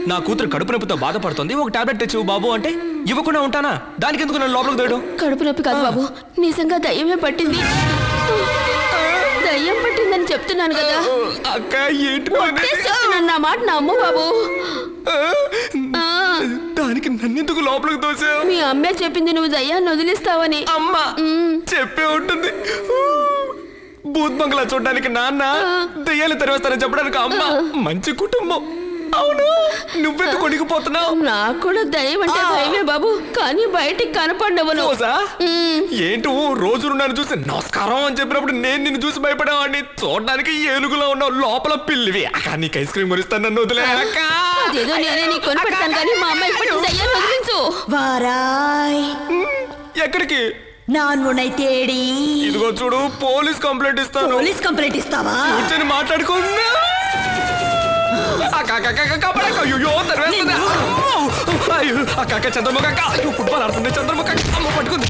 నా కూతురు కడుపు నొప్పితో బాధపడుతుంది, ఒక టాబ్లెట్ తెచ్చివు బాబు అంటే ఇవ్వకుండా ఉంటానా? దానికి ఎందుకు నన్ను లోపలికి తోయడం? కడుపు నొప్పి కాదు బాబు, నిజంగా దయ్యమే పట్టింది. దయ్యం పట్టిందని చెప్తున్నాను కదా. అక్క ఏంటి చెప్తున్నాను, నా మాట నమ్ము బాబు. దానికి నన్నెందుకు లోపలికి తోసావు? మీ అమ్మే చెప్పింది నువ్వు దయ్యాన్ని వదిలిస్తావని. అమ్మా చెప్పే ఉంటుంది. భూత్ బంగ్లా చూడడానికి నాన్న, దయ్యాలు తెరవేస్తానని చెప్పడానికి అమ్మ. మంచి కుటుంబం. అవును, నువ్వెందుకు కొనిగిపోతున్నావు? నాకు కూడా దయ్యం అంటే భయమే బాబు, కానీ బయటికి కనపడవను. ఏంటో రోజు నన్ను చూసి నమస్కారం అని చెప్పినప్పుడు నేను నిన్ను చూసి భయపడేవాడిని. చూడడానికి ఏనుగులో ఉన్నావు, లోపల పిల్లివి. అక్క నీకు ఐస్ క్రీమ్ కొనిస్తాను, నన్ను వదిలే అక్క. అదేదో నేనే నీకు కొని పెడతాను, కానీ మా అమ్మాయి ఇప్పుడు దయ్యాన్ని వదిలించు. వారాయ్ ఎక్కడికి? நான் உன்னை தேடி. ఇదిగో చూడు, పోలీస్ కంప్లైంట్ ఇస్తాను. పోలీస్ కంప్లైంట్ ఇస్తావా? కూర్చొని మాట్లాడుకున్నా. చంద్రముఖ ఫుట్బాల్ ఆడుతుంది. చంద్రముఖ అమ్మ పట్టుకుంది.